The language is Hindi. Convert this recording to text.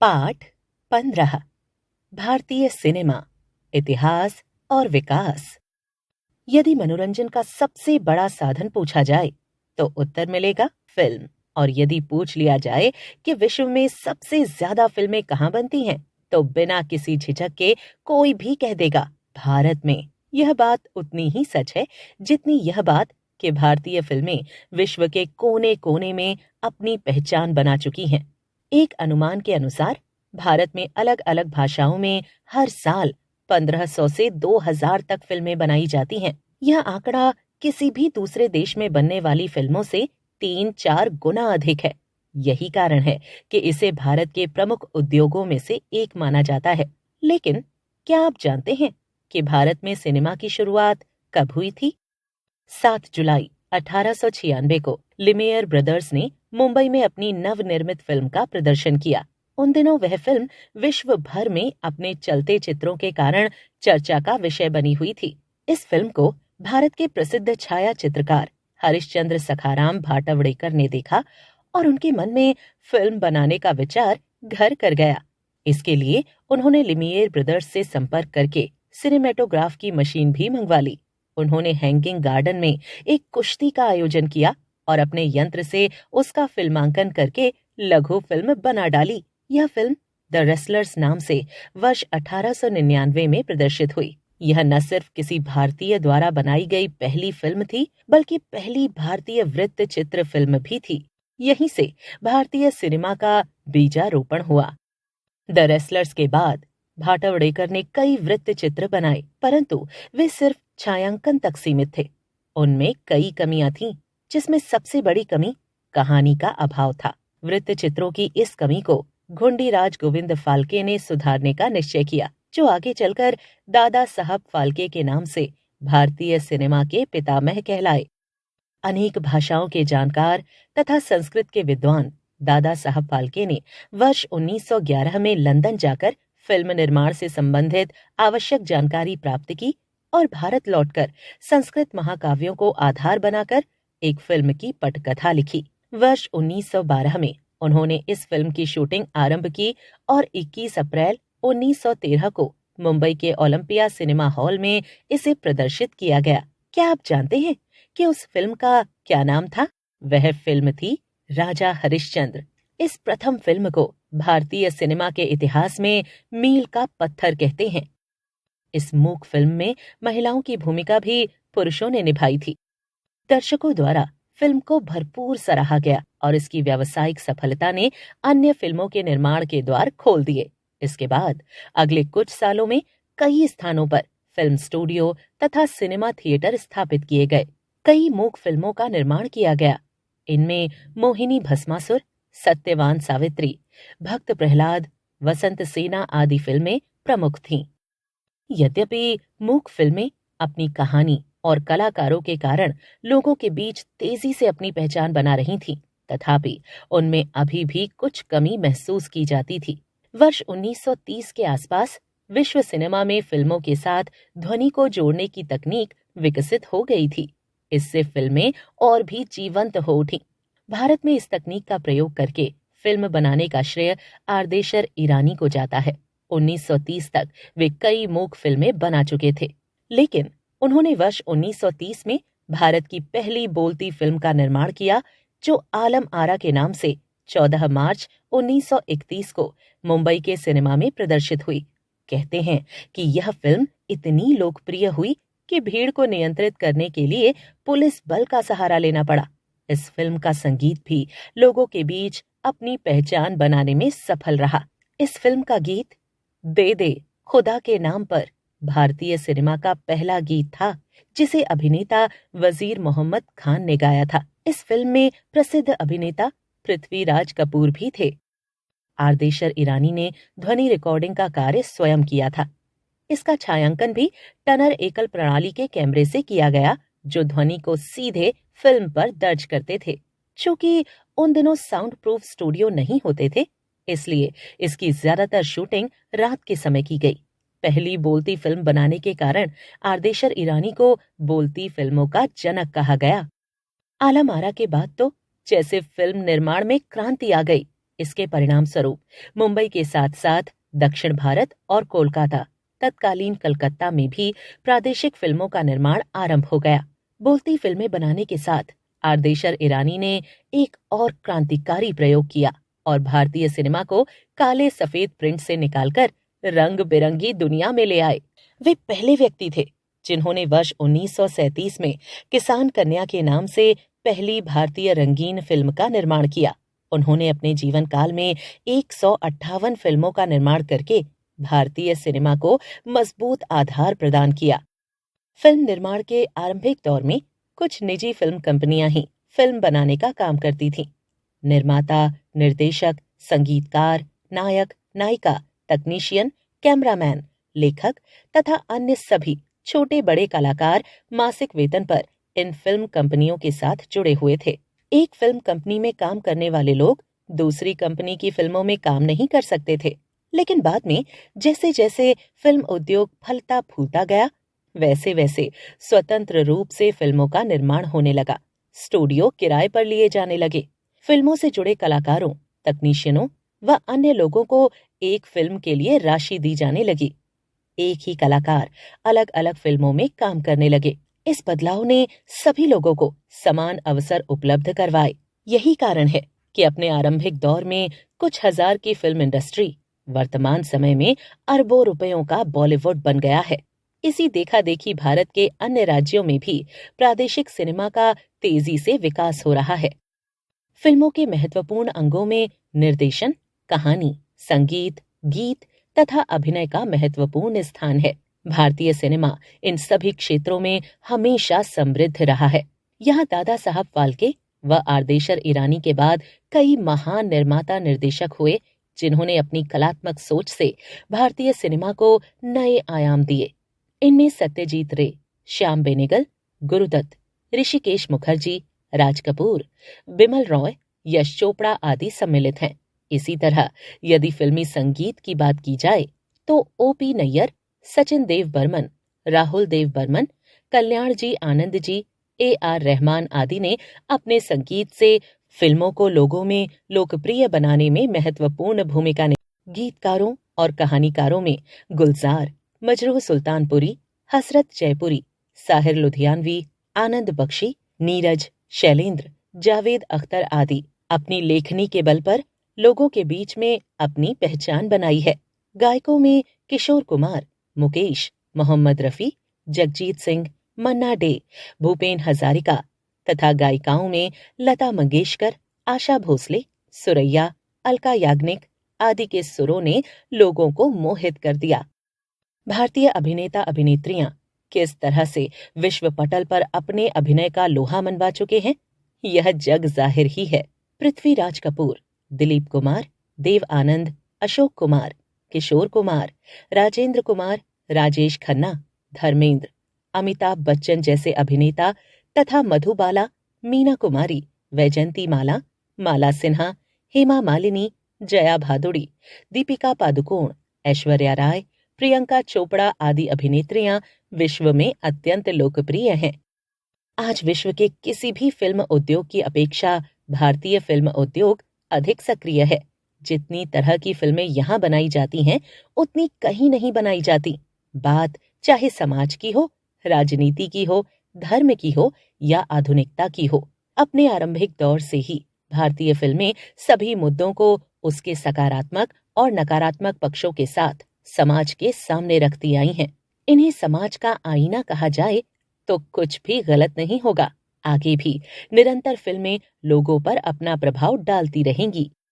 पाठ 15। भारतीय सिनेमा, इतिहास और विकास। यदि मनोरंजन का सबसे बड़ा साधन पूछा जाए तो उत्तर मिलेगा फिल्म। और यदि पूछ लिया जाए कि विश्व में सबसे ज्यादा फिल्में कहाँ बनती हैं, तो बिना किसी झिझक के कोई भी कह देगा भारत में। यह बात उतनी ही सच है जितनी यह बात कि भारतीय फिल्में विश्व के कोने कोने में अपनी पहचान बना चुकी हैं। एक अनुमान के अनुसार भारत में अलग अलग भाषाओं में हर साल 1500 से 2000 तक फिल्में बनाई जाती हैं। यह आंकड़ा किसी भी दूसरे देश में बनने वाली फिल्मों से 3-4 गुना अधिक है। यही कारण है कि इसे भारत के प्रमुख उद्योगों में से एक माना जाता है। लेकिन क्या आप जानते हैं कि भारत में सिनेमा की शुरुआत कब हुई थी? 7 जुलाई 1896 को लिमेयर ब्रदर्स ने मुंबई में अपनी नवनिर्मित फिल्म का प्रदर्शन किया। उन दिनों वह फिल्म विश्व भर में अपने चलते चित्रों के कारण चर्चा का विषय बनी हुई थी। इस फिल्म को भारत के प्रसिद्ध छाया चित्रकार हरिश्चंद्र सखाराम भाटवड़ेकर ने देखा और उनके मन में फिल्म बनाने का विचार घर कर गया। इसके लिए उन्होंने लिमियर ब्रदर्स से संपर्क करके सिनेमेटोग्राफ की मशीन भी मंगवा ली। उन्होंने हैंगिंग गार्डन में एक कुश्ती का आयोजन किया और अपने यंत्र से उसका फिल्मांकन करके लघु फिल्म बना डाली। यह फिल्म द रेसलर्स नाम से वर्ष 1899 में प्रदर्शित हुई। यह न सिर्फ किसी भारतीय द्वारा बनाई गई पहली फिल्म थी, बल्कि पहली भारतीय वृत्त चित्र फिल्म भी थी। यहीं से भारतीय सिनेमा का बीजारोपण हुआ। द रेसलर्स के बाद भाटवड़ेकर ने कई वृत्त चित्र बनाए, परंतु वे सिर्फ छायांकन तक सीमित थे। उनमें कई कमियां थीं, जिसमें सबसे बड़ी कमी कहानी का अभाव था। वृत्त चित्रों की इस कमी को घुंडीराज गोविंद फाल्के ने सुधारने का निश्चय किया, जो आगे चलकर दादा साहब फाल्के के नाम से भारतीय सिनेमा के पितामह कहलाए। अनेक भाषाओं के जानकार तथा संस्कृत के विद्वान दादा साहब फाल्के ने वर्ष 1911 में लंदन जाकर फिल्म निर्माण से संबंधित आवश्यक जानकारी प्राप्त की और भारत लौटकर संस्कृत महाकाव्यों को आधार बनाकर एक फिल्म की पटकथा लिखी। वर्ष 1912 में उन्होंने इस फिल्म की शूटिंग आरंभ की और 21 अप्रैल 1913 को मुंबई के ओलंपिया सिनेमा हॉल में इसे प्रदर्शित किया गया। क्या आप जानते हैं कि उस फिल्म का क्या नाम था? वह फिल्म थी राजा हरिश्चंद्र। इस प्रथम फिल्म को भारतीय सिनेमा के इतिहास में मील का पत्थर कहते हैं। इस मूक फिल्म में महिलाओं की भूमिका भी पुरुषों ने निभाई थी। दर्शकों द्वारा फिल्म को भरपूर सराहा गया और इसकी व्यावसायिक सफलता ने अन्य फिल्मों के निर्माण के द्वार खोल दिए। इसके बाद अगले कुछ सालों में कई स्थानों पर फिल्म स्टूडियो तथा सिनेमा थिएटर स्थापित किए गए। कई मूक फिल्मों का निर्माण किया गया। इनमें मोहिनी भस्मासुर, सत्यवान सावित्री, भक्त प्रहलाद, वसंत सेना आदि फिल्में प्रमुख थीं। यद्यपि मूक फिल्में अपनी कहानी और कलाकारों के कारण लोगों के बीच तेजी से अपनी पहचान बना रही थीं, तथापि उनमें अभी भी कुछ कमी महसूस की जाती थी। वर्ष 1930 के आसपास विश्व सिनेमा में फिल्मों के साथ ध्वनि को जोड़ने की तकनीक विकसित हो गई थी। इससे फिल्में और भी जीवंत हो उठी। भारत में इस तकनीक का प्रयोग करके फिल्म बनाने का श्रेय आर्देशर ईरानी को जाता है। 1930 तक वे कई मूक फिल्में बना चुके थे, लेकिन उन्होंने वर्ष 1930 में भारत की पहली बोलती फिल्म का निर्माण किया, जो आलम आरा के नाम से 14 मार्च 1931 को मुंबई के सिनेमा में प्रदर्शित हुई। कहते हैं कि यह फिल्म इतनी लोकप्रिय हुई कि भीड़ को नियंत्रित करने के लिए पुलिस बल का सहारा लेना पड़ा। इस फिल्म का संगीत भी लोगों के बीच अपनी पहचान बनाने में सफल रहा। इस फिल्म का गीत दे दे खुदा के नाम पर भारतीय सिनेमा का पहला गीत था, जिसे अभिनेता वजीर मोहम्मद खान ने गाया था। इस फिल्म में प्रसिद्ध अभिनेता पृथ्वीराज कपूर भी थे। आर्देशर ईरानी ने ध्वनि रिकॉर्डिंग का कार्य स्वयं किया था। इसका छायांकन भी टनर एकल प्रणाली के कैमरे से किया गया, जो ध्वनि को सीधे फिल्म पर दर्ज करते थे। चूंकि उन दिनों साउंड प्रूफ स्टूडियो नहीं होते थे, इसलिए इसकी ज्यादातर शूटिंग रात के समय की गई। पहली बोलती फिल्म बनाने के कारण आर्देशर ईरानी को बोलती फिल्मों का जनक कहा गया। आलम आरा के बाद तो जैसे फिल्म निर्माण में क्रांति आ गई। इसके परिणाम स्वरूप मुंबई के साथ साथ दक्षिण भारत और कोलकाता, तत्कालीन कलकत्ता में भी प्रादेशिक फिल्मों का निर्माण आरंभ हो गया। बोलती फिल्में बनाने के साथ आरदेशर ईरानी ने एक और क्रांतिकारी प्रयोग किया और भारतीय सिनेमा को काले सफेद प्रिंट से निकालकर रंग बिरंगी दुनिया में ले आए। वे पहले व्यक्ति थे जिन्होंने वर्ष 1937 में किसान कन्या के नाम से पहली भारतीय रंगीन फिल्म का निर्माण किया। उन्होंने अपने जीवन काल में 158 फिल्मों का निर्माण करके भारतीय सिनेमा को मजबूत आधार प्रदान किया। फिल्म निर्माण के आरंभिक दौर में कुछ निजी फिल्म कंपनियां ही फिल्म बनाने का काम करती थीं। निर्माता, निर्देशक, संगीतकार, नायक, नायिका, तकनीशियन, कैमरामैन, लेखक तथा अन्य सभी छोटे बड़े कलाकार मासिक वेतन पर इन फिल्म कंपनियों के साथ जुड़े हुए थे। एक फिल्म कंपनी में काम करने वाले लोग दूसरी कंपनी की फिल्मों में काम नहीं कर सकते थे, लेकिन बाद में जैसे जैसे फिल्म उद्योग फलता फूलता गया, वैसे वैसे स्वतंत्र रूप से फिल्मों का निर्माण होने लगा। स्टूडियो किराए पर लिए जाने लगे। फिल्मों से जुड़े कलाकारों, तकनीशियनों व अन्य लोगों को एक फिल्म के लिए राशि दी जाने लगी। एक ही कलाकार अलग अलग फिल्मों में काम करने लगे। इस बदलाव ने सभी लोगों को समान अवसर उपलब्ध करवाए। यही कारण है कि अपने आरंभिक दौर में कुछ हजार की फिल्म इंडस्ट्री वर्तमान समय में अरबों रुपयों का बॉलीवुड बन गया है। इसी देखा देखी भारत के अन्य राज्यों में भी प्रादेशिक सिनेमा का तेजी से विकास हो रहा है। फिल्मों के महत्वपूर्ण अंगों में निर्देशन, कहानी, संगीत, गीत तथा अभिनय का महत्वपूर्ण स्थान है। भारतीय सिनेमा इन सभी क्षेत्रों में हमेशा समृद्ध रहा है। यहाँ दादा साहब फाल्के व आरदेशर ईरानी के बाद कई महान निर्माता निर्देशक हुए जिन्होंने अपनी कलात्मक सोच से भारतीय सिनेमा को नए आयाम दिए। इनमें सत्यजीत रे, श्याम बेनेगल, गुरुदत्त, ऋषिकेश मुखर्जी, राज कपूर, बिमल रॉय, यश चोपड़ा आदि सम्मिलित हैं। इसी तरह यदि फिल्मी संगीत की बात की जाए तो O.P. नैयर, सचिन देव बर्मन, राहुल देव बर्मन, कल्याण जी आनंद जी, A.R. रहमान आदि ने अपने संगीत से फिल्मों को लोगों में लोकप्रिय बनाने में महत्वपूर्ण भूमिका निभाई। गीतकारों और कहानीकारों में गुलजार, मजरूह सुल्तानपुरी, हसरत जयपुरी, साहिर लुधियानवी, आनंद बख्शी, नीरज, शैलेंद्र, जावेद अख्तर आदि अपनी लेखनी के बल पर लोगों के बीच में अपनी पहचान बनाई है। गायकों में किशोर कुमार, मुकेश, मोहम्मद रफी, जगजीत सिंह, मन्ना डे, भूपेन हजारिका तथा गायिकाओं में लता मंगेशकर, आशा भोसले, सुरैया, अलका याग्निक आदि के सुरों ने लोगों को मोहित कर दिया। भारतीय अभिनेता अभिनेत्रियां किस तरह से विश्व पटल पर अपने अभिनय का लोहा मनवा चुके हैं, यह जग जाहिर ही है। पृथ्वीराज कपूर, दिलीप कुमार, देव आनंद, अशोक कुमार, किशोर कुमार, राजेंद्र कुमार, राजेश खन्ना, धर्मेंद्र, अमिताभ बच्चन जैसे अभिनेता तथा मधुबाला, मीना कुमारी, वैजंती माला, माला सिन्हा, हेमा मालिनी, जया भादुड़ी, दीपिका पादुकोण, ऐश्वर्या राय, प्रियंका चोपड़ा आदि अभिनेत्रियां विश्व में अत्यंत लोकप्रिय हैं। आज विश्व के किसी भी फिल्म उद्योग की अपेक्षा भारतीय फिल्म उद्योग अधिक सक्रिय है। जितनी तरह की फिल्में यहाँ बनाई जाती हैं, उतनी कहीं नहीं बनाई जाती। बात चाहे समाज की हो, राजनीति की हो, धर्म की हो या आधुनिकता की हो, अपने आरंभिक दौर से ही भारतीय फिल्में सभी मुद्दों को उसके सकारात्मक और नकारात्मक पक्षों के साथ समाज के सामने रखती आई हैं। इन्हें समाज का आईना कहा जाए तो कुछ भी गलत नहीं होगा। आगे भी निरंतर फिल्में लोगों पर अपना प्रभाव डालती रहेंगी।